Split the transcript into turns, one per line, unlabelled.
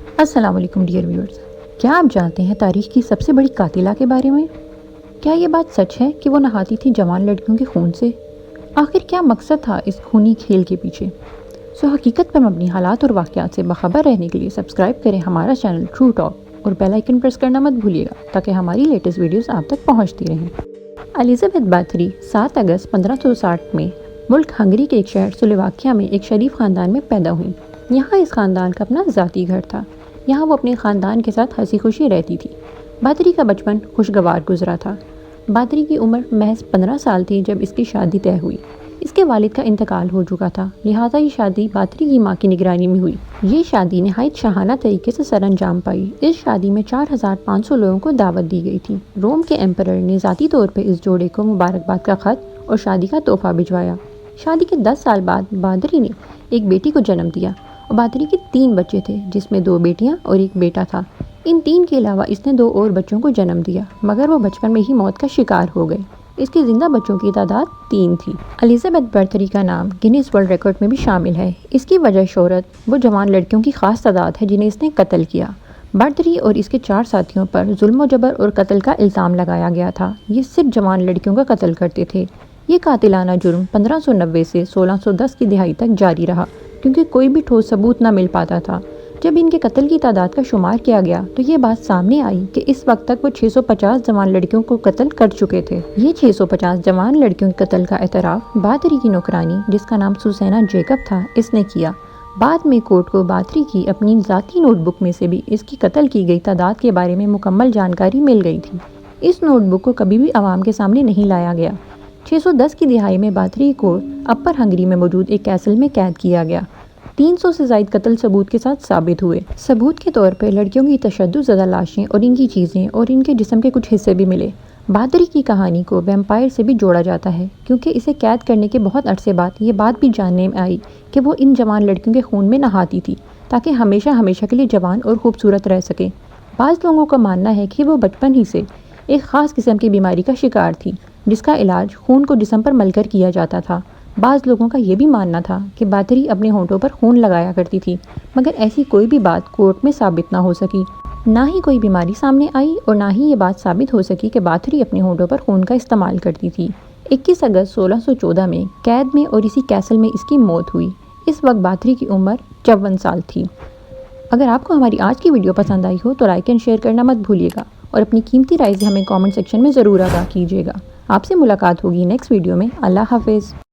السلام علیکم dear viewers, کیا آپ جانتے ہیں تاریخ کی سب سے بڑی قاتلہ کے بارے میں؟ کیا یہ بات سچ ہے کہ وہ نہاتی تھی جوان لڑکیوں کے خون سے؟ آخر کیا مقصد تھا اس خونی کھیل کے پیچھے؟ حقیقت پر مبنی حالات اور واقعات سے باخبر رہنے کے لیے سبسکرائب کریں ہمارا چینل ٹرو ٹاک اور بیل آئیکن پریس کرنا مت بھولیے گا تاکہ ہماری لیٹسٹ ویڈیوز آپ تک پہنچتی رہیں۔ الزابتھ باتھری 7 اگست 1560 میں ملک ہنگری کے ایک شہر سلوواکیہ میں ایک شریف خاندان میں پیدا ہوئی۔ یہاں اس خاندان کا اپنا ذاتی گھر تھا۔ یہاں وہ اپنے خاندان کے ساتھ ہنسی خوشی رہتی تھی۔ باتھری کا بچپن خوشگوار گزرا تھا۔ باتھری کی عمر محض 15 سال تھی جب اس کی شادی طے ہوئی۔ اس کے والد کا انتقال ہو چکا تھا، لہٰذا یہ شادی باتھری کی ماں کی نگرانی میں ہوئی۔ یہ شادی نہایت شاہانہ طریقے سے سر انجام پائی۔ اس شادی میں 4500 لوگوں کو دعوت دی گئی تھی۔ روم کے ایمپرر نے ذاتی طور پہ اس جوڑے کو مبارکباد کا خط اور شادی کا تحفہ بھجوایا۔ شادی کے 10 سال بعد باتھری نے ایک بیٹی کو جنم دیا اور باتھری کے 3 بچے تھے، جس میں 2 بیٹیاں اور 1 بیٹا تھا۔ ان 3 کے علاوہ اس نے 2 اور بچوں کو جنم دیا، مگر وہ بچپن میں ہی موت کا شکار ہو گئے۔ اس کے زندہ بچوں کی تعداد 3 تھی۔ الزابتھ باتھری کا نام گینیس ورلڈ ریکارڈ میں بھی شامل ہے۔ اس کی وجہ شہرت وہ جوان لڑکیوں کی خاص تعداد ہے جنہیں اس نے قتل کیا۔ باتھری اور اس کے 4 ساتھیوں پر ظلم و جبر اور قتل کا الزام لگایا گیا تھا۔ یہ صرف جوان لڑکیوں کا قتل کرتے تھے۔ یہ قاتلانہ جرم 1590 سے 1610 کی دہائی تک جاری رہا، کیونکہ کوئی بھی ٹھوس ثبوت نہ مل پاتا تھا۔ جب ان کے قتل کی تعداد کا شمار کیا گیا تو یہ بات سامنے آئی کہ اس وقت تک وہ 650 جوان لڑکیوں کو قتل کر چکے تھے۔ یہ 650 جوان لڑکیوں کے قتل کا اعتراف باتھری کی نوکرانی، جس کا نام سوسینا جیکب تھا، اس نے کیا۔ بعد میں کورٹ کو باتھری کی اپنی ذاتی نوٹ بک میں سے بھی اس کی قتل کی گئی تعداد کے بارے میں مکمل جانکاری مل گئی تھی۔ اس نوٹ بک کو کبھی بھی عوام کے سامنے نہیں لایا گیا۔ 610 کی دہائی میں باتھری کو اپر ہنگری میں موجود ایک کیسل میں قید کیا گیا۔ 300 سے زائد قتل ثبوت کے ساتھ ثابت ہوئے۔ ثبوت کے طور پر لڑکیوں کی تشدد زدہ لاشیں اور ان کی چیزیں اور ان کے جسم کے کچھ حصے بھی ملے۔ باتھری کی کہانی کو ویمپائر سے بھی جوڑا جاتا ہے، کیونکہ اسے قید کرنے کے بہت عرصے بعد یہ بات بھی جاننے میں آئی کہ وہ ان جوان لڑکیوں کے خون میں نہاتی تھی تاکہ ہمیشہ ہمیشہ کے لیے جوان اور خوبصورت رہ سکے۔ بعض لوگوں کا ماننا ہے کہ وہ بچپن ہی سے ایک خاص قسم کی بیماری کا شکار تھی، جس کا علاج خون کو جسم پر مل کر کیا جاتا تھا۔ بعض لوگوں کا یہ بھی ماننا تھا کہ باتھری اپنے ہونٹوں پر خون لگایا کرتی تھی، مگر ایسی کوئی بھی بات کورٹ میں ثابت نہ ہو سکی۔ نہ ہی کوئی بیماری سامنے آئی اور نہ ہی یہ بات ثابت ہو سکی کہ باتھری اپنے ہونٹوں پر خون کا استعمال کرتی تھی۔ 21 اگست 1614 میں قید میں اور اسی کیسل میں اس کی موت ہوئی۔ اس وقت باتھری کی عمر 54 سال تھی۔ اگر آپ کو ہماری آج کی ویڈیو پسند آئی ہو تو لائک اینڈ شیئر کرنا مت بھولیے گا اور اپنی قیمتی رائے ہمیں کامنٹ سیکشن میں ضرور آگاہ کیجیے گا۔ آپ سے ملاقات ہوگی نیکسٹ ویڈیو میں۔ اللہ حافظ۔